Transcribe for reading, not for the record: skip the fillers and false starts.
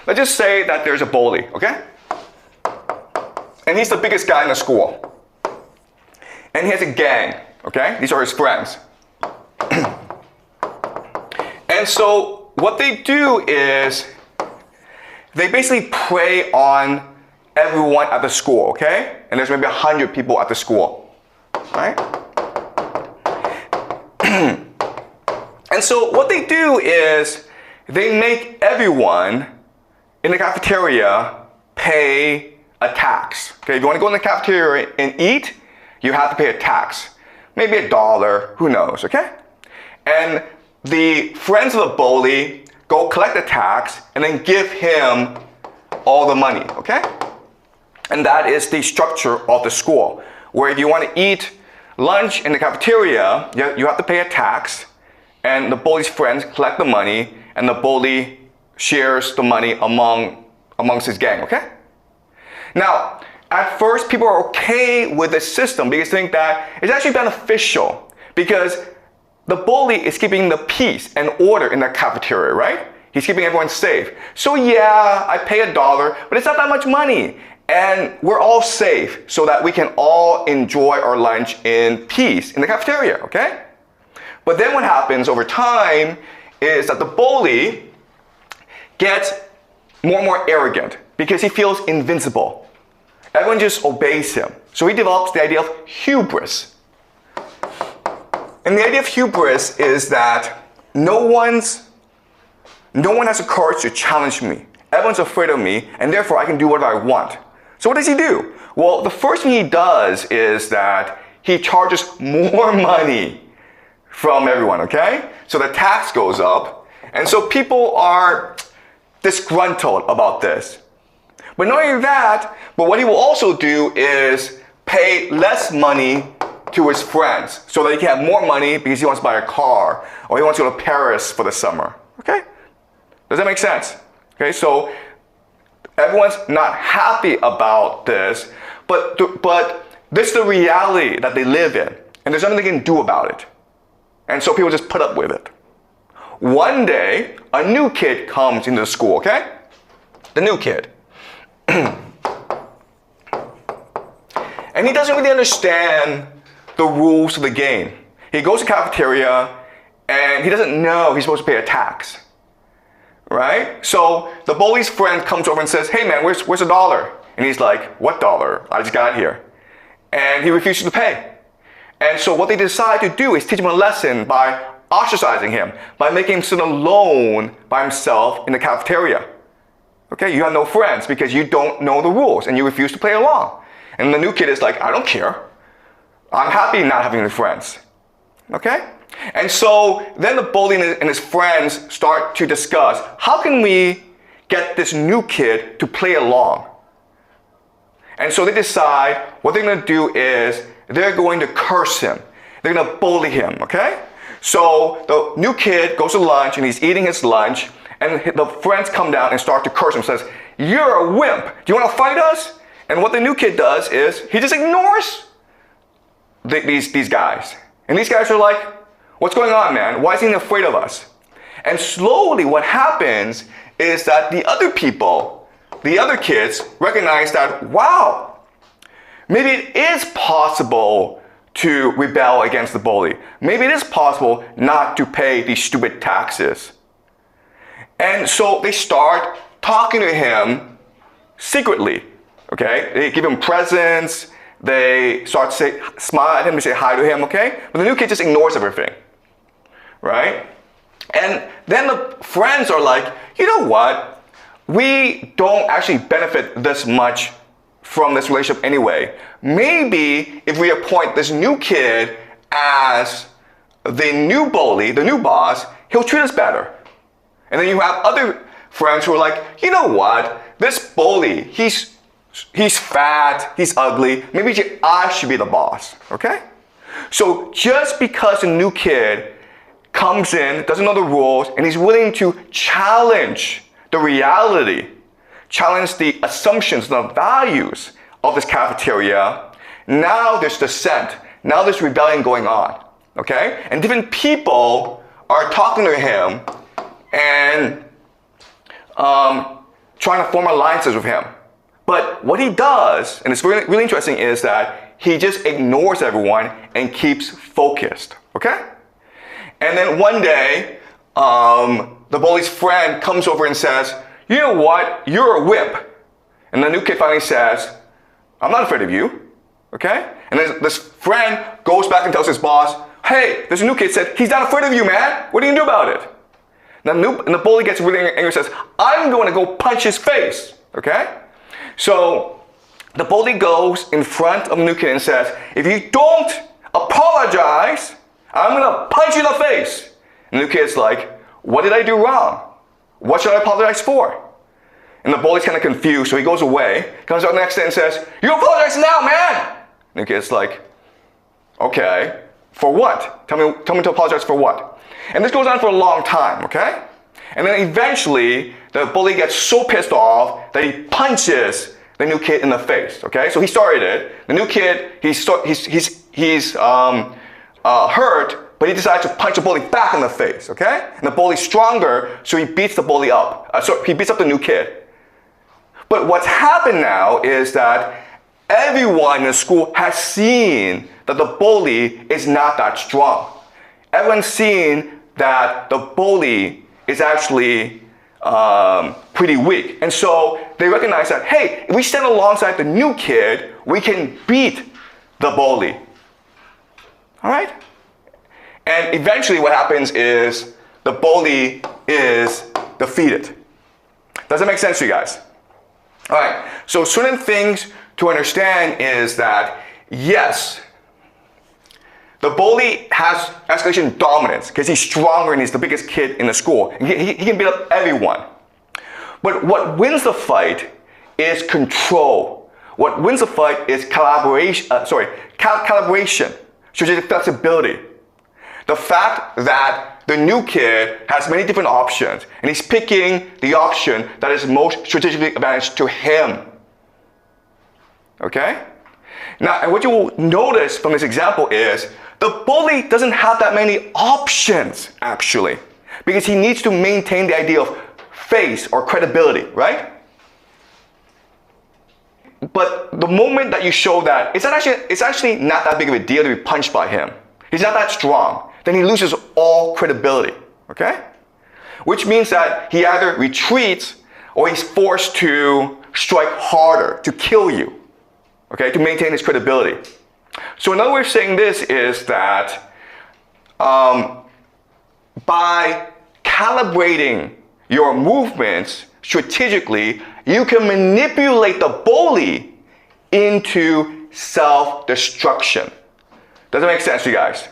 let's just say that there's a bully, okay? And he's the biggest guy in the school. And he has a gang, okay? These are his friends. And so what they do is they basically prey on everyone at the school, okay? And there's maybe 100 people at the school, right? And so what they do is they make everyone in the cafeteria pay a tax. Okay, if you want to go in the cafeteria and eat, you have to pay a tax. Maybe $1, who knows, okay? And the friends of the bully go collect the tax and then give him all the money, okay? And that is the structure of the school, where if you want to eat lunch in the cafeteria, you have to pay a tax, and the bully's friends collect the money, and the bully shares the money amongst his gang, okay? Now, at first, people are okay with this system because they think that it's actually beneficial because the bully is keeping the peace and order in the cafeteria, right? He's keeping everyone safe. So yeah, I pay $1, but it's not that much money. And we're all safe so that we can all enjoy our lunch in peace in the cafeteria, okay? But then what happens over time is that the bully gets more and more arrogant because he feels invincible. Everyone just obeys him. So he develops the idea of hubris. And the idea of hubris is that no one has the courage to challenge me. Everyone's afraid of me, and therefore I can do whatever I want. So what does he do? Well, the first thing he does is that he charges more money from everyone, okay? So the tax goes up, and so people are disgruntled about this. But not only that, but what he will also do is pay less money to his friends so that he can have more money because he wants to buy a car or he wants to go to Paris for the summer, okay? Does that make sense? Okay, so everyone's not happy about this, but this is the reality that they live in, and there's nothing they can do about it. And so people just put up with it. One day, a new kid comes into the school, okay? The new kid. And he doesn't really understand the rules of the game. He goes to the cafeteria, and he doesn't know he's supposed to pay a tax. Right? So the bully's friend comes over and says, hey man, where's $1? And he's like, what dollar? I just got here. And he refuses to pay. And so what they decide to do is teach him a lesson by ostracizing him, by making him sit alone by himself in the cafeteria. Okay, you have no friends because you don't know the rules and you refuse to play along. And the new kid is like, I don't care. I'm happy not having any friends. Okay? And so then the bully and his friends start to discuss, how can we get this new kid to play along? And so they decide what they're going to do is they're going to curse him. They're going to bully him, okay? So the new kid goes to lunch and he's eating his lunch, and the friends come down and start to curse him, says, you're a wimp. Do you want to fight us? And what the new kid does is he just ignores these guys. And these guys are like, what's going on, man? Why is he afraid of us? And slowly what happens is that the other people, the other kids, recognize that, wow, maybe it is possible to rebel against the bully. Maybe it is possible not to pay these stupid taxes. And so they start talking to him secretly, okay? They give him presents, they start to smile at him, they say hi to him, okay? But the new kid just ignores everything, right? And then the friends are like, you know what? We don't actually benefit this much from this relationship anyway. Maybe if we appoint this new kid as the new bully, the new boss, he'll treat us better. And then you have other friends who are like, you know what? This bully, he's fat, he's ugly. Maybe I should be the boss, okay? So just because a new kid comes in, doesn't know the rules, and he's willing to challenge the reality, challenge the assumptions, the values of this cafeteria, now there's dissent. Now there's rebellion going on, okay? And different people are talking to him and trying to form alliances with him. But what he does, and it's really, really interesting, is that he just ignores everyone and keeps focused, okay? And then one day, the bully's friend comes over and says, you know what, you're a whip. And the new kid finally says, I'm not afraid of you, okay? And then this friend goes back and tells his boss, hey, this new kid said, he's not afraid of you, man. What are you gonna do about it? And the bully gets really angry and says, I'm going to go punch his face, okay? So the bully goes in front of the new kid and says, if you don't apologize, I'm going to punch you in the face. And the new kid's like, what did I do wrong? What should I apologize for? And the bully's kind of confused, so he goes away, comes out next day and says, you apologize now, man! And the kid's like, okay, for what? Tell me to apologize for what? And this goes on for a long time, okay? And then eventually, the bully gets so pissed off that he punches the new kid in the face, okay? So he started it. The new kid, he's hurt, but he decides to punch the bully back in the face, okay? And the bully's stronger, so he beats the bully up. So he beats up the new kid. But what's happened now is that everyone in the school has seen that the bully is not that strong. Everyone's seen that the bully is actually pretty weak. And so they recognize that, hey, if we stand alongside the new kid, we can beat the bully. All right? And eventually what happens is the bully is defeated. Does that make sense to you guys? All right, so certain things to understand is that, yes, the bully has escalation dominance because he's stronger and he's the biggest kid in the school. He can beat up everyone. But what wins the fight is control. What wins the fight is calibration, strategic flexibility. The fact that the new kid has many different options and he's picking the option that is most strategically advantageous to him. Okay? Now, and what you will notice from this example is the bully doesn't have that many options, actually, because he needs to maintain the idea of face or credibility, right? But the moment that you show that it's actually not that big of a deal to be punched by him, he's not that strong, then he loses all credibility, okay? Which means that he either retreats or he's forced to strike harder, to kill you, okay, to maintain his credibility. So another way of saying this is that by calibrating your movements strategically, you can manipulate the bully into self-destruction. Does that make sense to you guys?